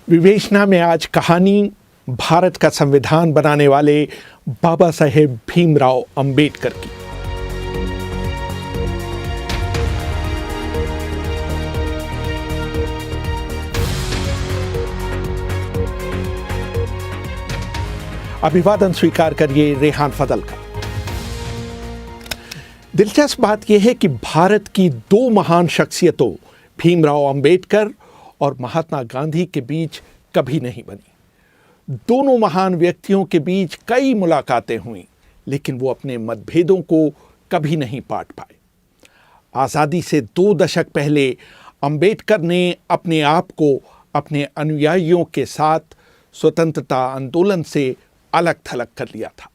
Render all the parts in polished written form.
विवेचना में आज कहानी भारत का संविधान बनाने वाले बाबा साहेब भीमराव अंबेडकर की। अभिवादन स्वीकार करिए रेहान फजल का। दिलचस्प बात यह है कि भारत की दो महान शख्सियतों भीमराव अंबेडकर और महात्मा गांधी के बीच कभी नहीं बनी। दोनों महान व्यक्तियों के बीच कई मुलाकातें हुई, लेकिन वो अपने मतभेदों को कभी नहीं पाट पाए। आज़ादी से 2 दशक पहले अंबेडकर ने अपने आप को अपने अनुयायियों के साथ स्वतंत्रता आंदोलन से अलग थलग कर लिया था।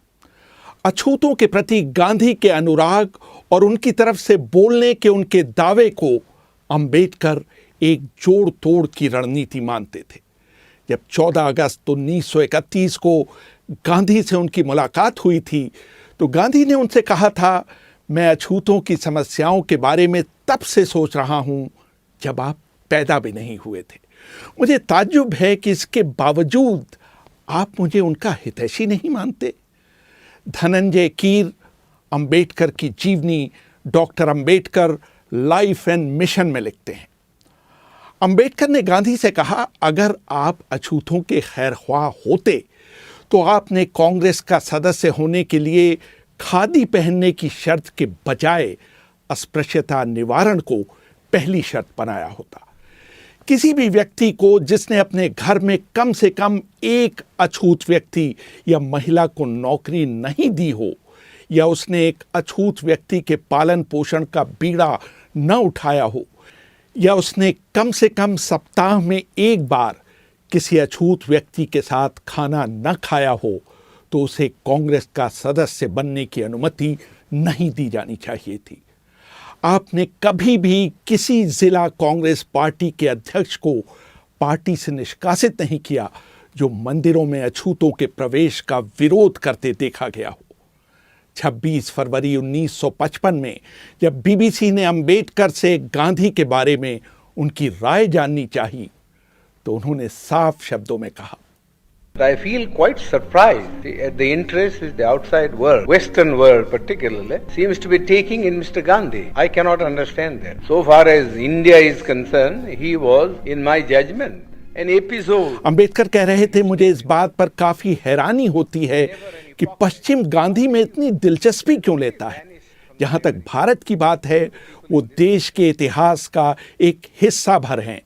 अछूतों के प्रति गांधी के अनुराग और उनकी तरफ से बोलने के उनके दावे को अंबेडकर एक जोड़ तोड़ की रणनीति मानते थे। जब 14 अगस्त 1931 को गांधी से उनकी मुलाकात हुई थी, तो गांधी ने उनसे कहा था, मैं अछूतों की समस्याओं के बारे में तब से सोच रहा हूं जब आप पैदा भी नहीं हुए थे। मुझे ताज्जुब है कि इसके बावजूद आप मुझे उनका हितैषी नहीं मानते। धनंजय कीर अंबेडकर की जीवनी doctor Ambedkar life and mission में लिखते हैं। अंबेडकर ने गांधी से कहा, अगर आप अछूतों के खैरख्वाह होते तो आपने कांग्रेस का सदस्य होने के लिए खादी पहनने की शर्त के बजाय अस्पृश्यता निवारण को पहली शर्त बनाया होता। किसी भी व्यक्ति को जिसने अपने घर में कम से कम एक अछूत व्यक्ति या महिला को नौकरी नहीं दी हो, या उसने एक अछूत व्यक्ति के पालन पोषण का बीड़ा न उठाया हो, या उसने कम से कम सप्ताह में एक बार किसी अछूत व्यक्ति के साथ खाना न खाया हो, तो उसे कांग्रेस का सदस्य बनने की अनुमति नहीं दी जानी चाहिए थी। आपने कभी भी किसी जिला कांग्रेस पार्टी के अध्यक्ष को पार्टी से निष्कासित नहीं किया जो मंदिरों में अछूतों के प्रवेश का विरोध करते देखा गया हो। 26 फरवरी 1955 में जब बीबीसी ने अंबेडकर से गांधी के बारे में उनकी राय जाननी चाहिए, तो उन्होंने साफ शब्दों में कहा, I feel quite surprised at the interest which the outside world, Western world particularly, seems to be taking in Mr. Gandhi. I cannot understand that. So far as India is concerned, he was, in my judgment, an episode. Ambedkar कह रहे थे, मुझे इस बात पर काफी हैरानी होती है कि पश्चिम गांधी में इतनी दिलचस्पी क्यों लेता है। जहां तक भारत की बात है, वो देश के इतिहास का एक हिस्सा भर हैं,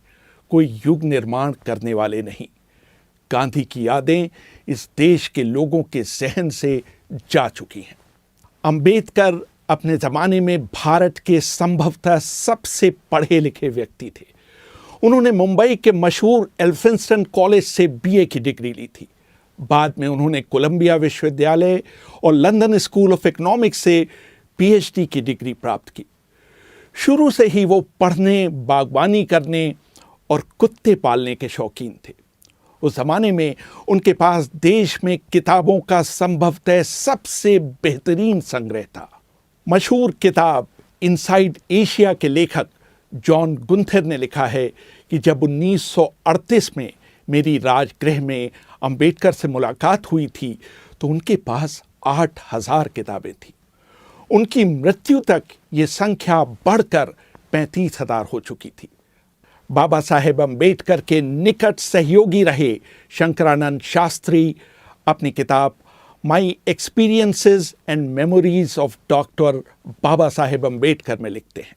कोई युग निर्माण करने वाले नहीं। गांधी की यादें इस देश के लोगों के जहन से जा चुकी हैं। अंबेडकर अपने ज़माने में भारत के संभवतः सबसे पढ़े लिखे व्यक्ति थे। उन्होंने मुंबई के मशहूर एल्फिंस्टन कॉलेज से बीए की डिग्री ली थी। बाद में उन्होंने कोलंबिया विश्वविद्यालय और लंदन स्कूल ऑफ इकोनॉमिक्स से पीएचडी की डिग्री प्राप्त की। शुरू से ही वो पढ़ने, बागवानी करने और कुत्ते पालने के शौकीन थे। उस जमाने में उनके पास देश में किताबों का संभवतः सबसे बेहतरीन संग्रह था। मशहूर किताब इनसाइड एशिया के लेखक जॉन गुंथर ने लिखा है कि जब 1938 में मेरी राजगृह में अंबेडकर से मुलाकात हुई थी, तो उनके पास 8000 किताबें थी। उनकी मृत्यु तक ये संख्या बढ़कर 35,000 हो चुकी थी। बाबा साहेब अंबेडकर के निकट सहयोगी रहे शंकरानंद शास्त्री अपनी किताब my experiences and memories of doctor Baba Saheb Ambedkar में लिखते हैं,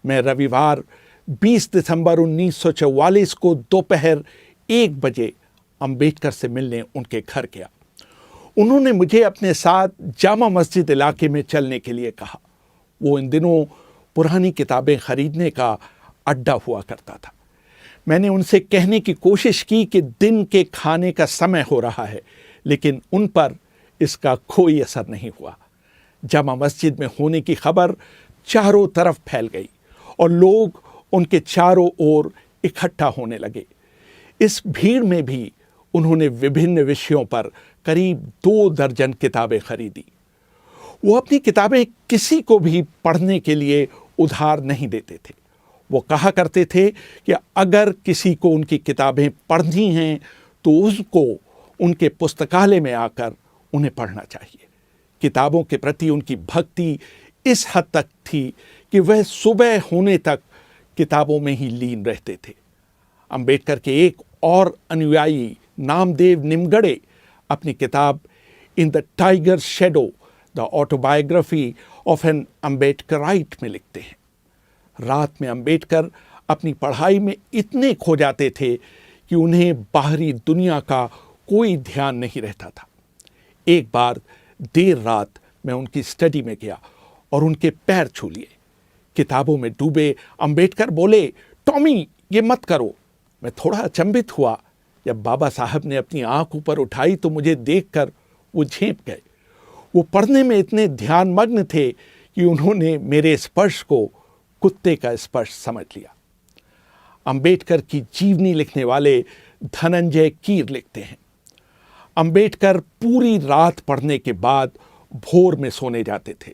मैं रविवार 20 दिसंबर 1944 को दोपहर 1 बजे अंबेडकर से मिलने उनके घर गया। उन्होंने मुझे अपने साथ जामा मस्जिद इलाके में चलने के लिए कहा। वो इन दिनों पुरानी किताबें खरीदने का अड्डा हुआ करता था। मैंने उनसे कहने की कोशिश की कि दिन के खाने का समय हो रहा है, लेकिन उन पर इसका कोई असर नहीं हुआ। जामा मस्जिद में होने की खबर चारों तरफ फैल गई और लोग उनके चारों ओर इकट्ठा होने लगे। इस भीड़ में भी उन्होंने विभिन्न विषयों पर करीब 2 दर्जन किताबें खरीदी। वो अपनी किताबें किसी को भी पढ़ने के लिए उधार नहीं देते थे। वो कहा करते थे कि अगर किसी को उनकी किताबें पढ़नी हैं तो उसको उनके पुस्तकालय में आकर उन्हें पढ़ना चाहिए। किताबों के प्रति उनकी भक्ति इस हद तक थी कि वह सुबह होने तक किताबों में ही लीन रहते थे। अंबेडकर के एक और अनुयायी नामदेव निमगड़े अपनी किताब in the tiger shadow the autobiography of an Ambedkarite में लिखते हैं, रात में अंबेडकर अपनी पढ़ाई में इतने खो जाते थे कि उन्हें बाहरी दुनिया का कोई ध्यान नहीं रहता था। एक बार देर रात मैं उनकी स्टडी में गया और उनके पैर छू लिए। किताबों में डूबे अंबेडकर बोले, टॉमी ये मत करो। मैं थोड़ा अचंभित हुआ। जब बाबा साहब ने अपनी आंख ऊपर उठाई तो मुझे देखकर वो झेंप गए। वो पढ़ने में इतने ध्यानमग्न थे कि उन्होंने मेरे स्पर्श को कुत्ते का स्पर्श समझ लिया। अंबेडकर की जीवनी लिखने वाले धनंजय कीर लिखते हैं, अंबेडकर पूरी रात पढ़ने के बाद भोर में सोने जाते थे।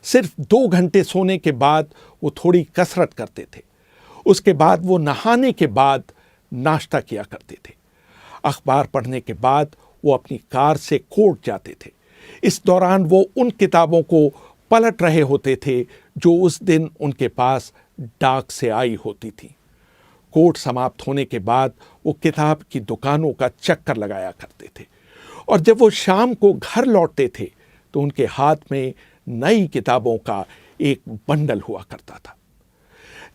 सिर्फ 2 घंटे सोने के बाद वो थोड़ी कसरत करते थे। उसके बाद वो नहाने के बाद नाश्ता किया करते थे। अखबार पढ़ने के बाद वो अपनी कार से कोर्ट जाते थे। इस दौरान वो उन किताबों को पलट रहे होते थे जो उस दिन उनके पास डाक से आई होती थी। कोर्ट समाप्त होने के बाद वो किताब की दुकानों का चक्कर लगाया करते थे और जब वो शाम को घर लौटते थे तो उनके हाथ में नई किताबों का एक बंडल हुआ करता था।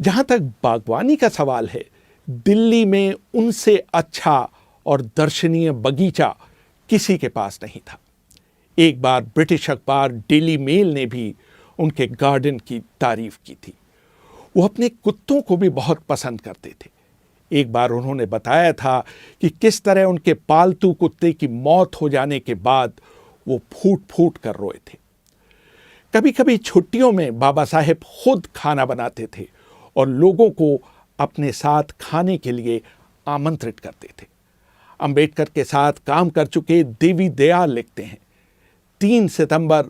जहां तक बागवानी का सवाल है, दिल्ली में उनसे अच्छा और दर्शनीय बगीचा किसी के पास नहीं था। एक बार ब्रिटिश अखबार डेली मेल ने भी उनके गार्डन की तारीफ की थी। वो अपने कुत्तों को भी बहुत पसंद करते थे। एक बार उन्होंने बताया था कि किस तरह उनके पालतू कुत्ते की मौत हो जाने के बाद वो फूट फूट कर रोए थे। कभी कभी छुट्टियों में बाबा साहेब खुद खाना बनाते थे और लोगों को अपने साथ खाने के लिए आमंत्रित करते थे। अंबेडकर के साथ काम कर चुके देवी दयाल लिखते हैं, 3 सितंबर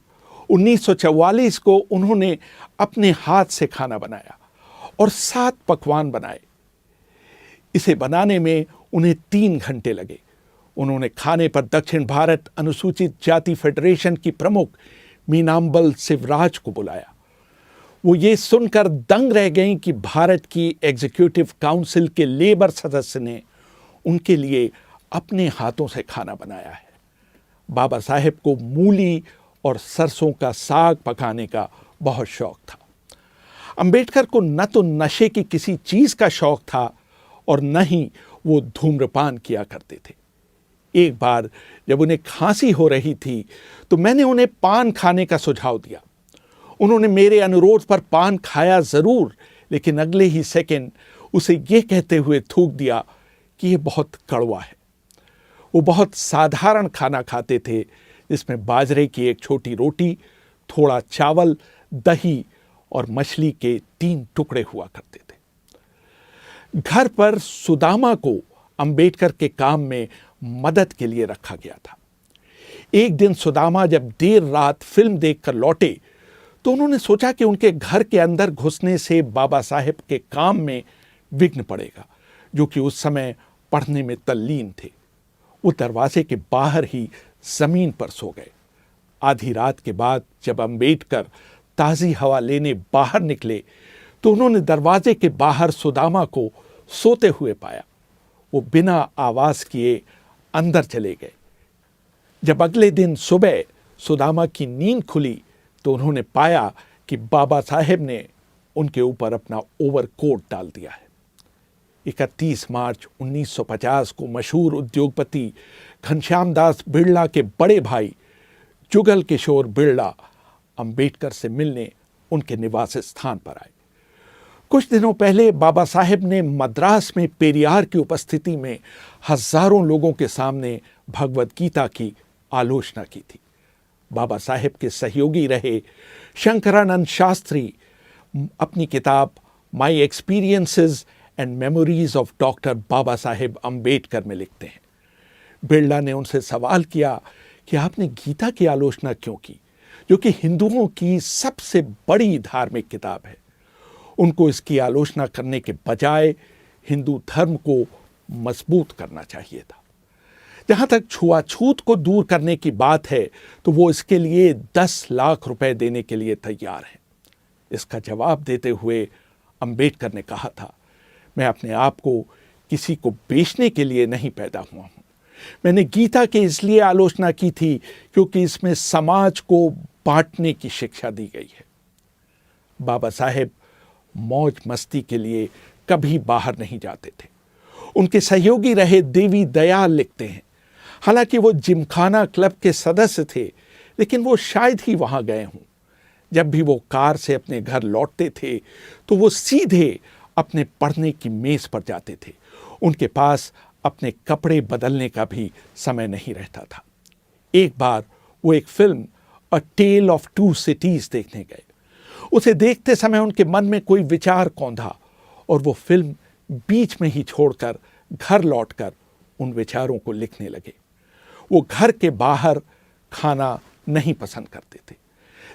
1944 को उन्होंने अपने हाथ से खाना बनाया और 7 पकवान बनाए। इसे बनाने में उन्हें 3 घंटे लगे। उन्होंने खाने पर दक्षिण भारत अनुसूचित जाति फेडरेशन की प्रमुख मीनाम्बल शिवराज को बुलाया। वो ये सुनकर दंग रह गईं कि भारत की एग्जीक्यूटिव काउंसिल के लेबर सदस्य ने उनके लिए अपने हाथों से खाना बनाया है। बाबा साहेब को मूली और सरसों का साग पकाने का बहुत शौक था। अंबेडकर को न तो नशे की किसी चीज का शौक था और न ही वो धूम्रपान किया करते थे। एक बार जब उन्हें खांसी हो रही थी तो मैंने उन्हें पान खाने का सुझाव दिया। उन्होंने मेरे अनुरोध पर पान खाया जरूर, लेकिन अगले ही सेकंड उसे ये कहते हुए थूक दिया कि यह बहुत कड़वा है। वो बहुत साधारण खाना खाते थे जिसमें बाजरे की एक छोटी रोटी, थोड़ा चावल, दही और मछली के 3 टुकड़े हुआ करते थे। घर पर सुदामा को अंबेडकर के काम में मदद के लिए रखा गया था। एक दिन सुदामा जब देर रात फिल्म देखकर लौटे तो उन्होंने सोचा कि उनके घर के अंदर घुसने से बाबा साहेब के काम में विघ्न पड़ेगा, जो कि उस समय पढ़ने में तल्लीन थे। वो दरवाजे के बाहर ही जमीन पर सो गए। आधी रात के बाद जब अंबेडकर ताज़ी हवा लेने बाहर निकले तो उन्होंने दरवाजे के बाहर सुदामा को सोते हुए पाया। वो बिना आवाज किए अंदर चले गए। जब अगले दिन सुबह सुदामा की नींद खुली तो उन्होंने पाया कि बाबा साहेब ने उनके ऊपर अपना ओवरकोट डाल दिया है। 31 मार्च 1950 को मशहूर उद्योगपति घनश्याम दास बिड़ला के बड़े भाई जुगल किशोर बिड़ला अंबेडकर से मिलने उनके निवास स्थान पर आए। कुछ दिनों पहले बाबा साहेब ने मद्रास में पेरियार की उपस्थिति में हजारों लोगों के सामने भगवद गीता की आलोचना की थी। बाबा साहेब के सहयोगी रहे शंकरानंद शास्त्री अपनी किताब my experiences and memories of doctor Baba Saheb Ambedkar में लिखते हैं। बिड़ला ने उनसे सवाल किया कि आपने गीता की आलोचना क्यों की, जो कि हिंदुओं की सबसे बड़ी धार्मिक किताब है। उनको इसकी आलोचना करने के बजाय हिंदू धर्म को मजबूत करना चाहिए था। जहां तक छुआछूत को दूर करने की बात है तो वो इसके लिए 10 लाख रुपए देने के लिए तैयार हैं। इसका जवाब देते हुए अंबेडकर ने कहा था, मैं अपने आप को किसी को बेचने के लिए नहीं पैदा हुआ हूं। मैंने गीता की इसलिए आलोचना की थी क्योंकि इसमें समाज को बांटने की शिक्षा दी गई है। बाबा साहेब मौज मस्ती के लिए कभी बाहर नहीं जाते थे। उनके सहयोगी रहे देवी दयाल लिखते हैं, हालांकि वो जिमखाना क्लब के सदस्य थे, लेकिन वो शायद ही वहां गए हों। जब भी वो कार से अपने घर लौटते थे तो वो सीधे अपने पढ़ने की मेज पर जाते थे। उनके पास अपने कपड़े बदलने का भी समय नहीं रहता था। एक बार वो एक film a tale of two cities देखने गए। उसे देखते समय उनके मन में कोई विचार कौंधा और वो फिल्म बीच में ही छोड़कर घर लौटकर उन विचारों को लिखने लगे। वो घर के बाहर खाना नहीं पसंद करते थे।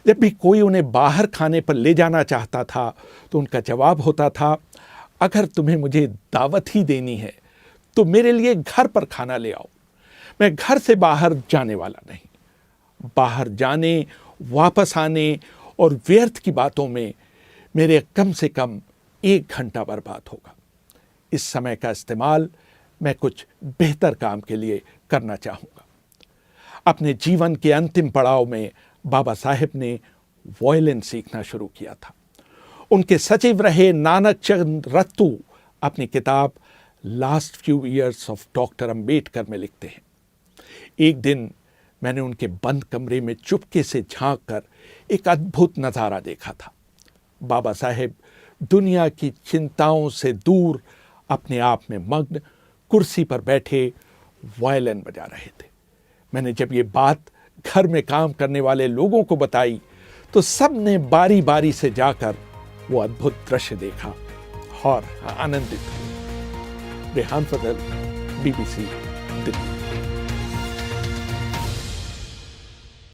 जब भी कोई उन्हें बाहर खाने पर ले जाना चाहता था तो उनका जवाब होता था, अगर तुम्हें मुझे दावत ही देनी है तो मेरे लिए घर पर खाना ले आओ। मैं घर से बाहर जाने वाला नहीं। बाहर जाने, वापस आने और व्यर्थ की बातों में मेरे कम से कम 1 घंटा बर्बाद होगा। इस समय का इस्तेमाल मैं कुछ बेहतर काम के लिए करना चाहूँगा। अपने जीवन के अंतिम पड़ाव में बाबा साहेब ने वॉयलिन सीखना शुरू किया था। उनके सचिव रहे नानक चंद रत्तू अपनी किताब last few years of doctor Ambedkar में लिखते हैं, एक दिन मैंने उनके बंद कमरे में चुपके से झांक कर एक अद्भुत नज़ारा देखा था। बाबा साहेब दुनिया की चिंताओं से दूर अपने आप में मग्न कुर्सी पर बैठे वायलिन बजा रहे थे। मैंने जब ये बात घर में काम करने वाले लोगों को बताई तो सब ने बारी बारी से जाकर वो अद्भुत दृश्य देखा और आनंदित हुए। रेहान फजल, BBC दिल्ली।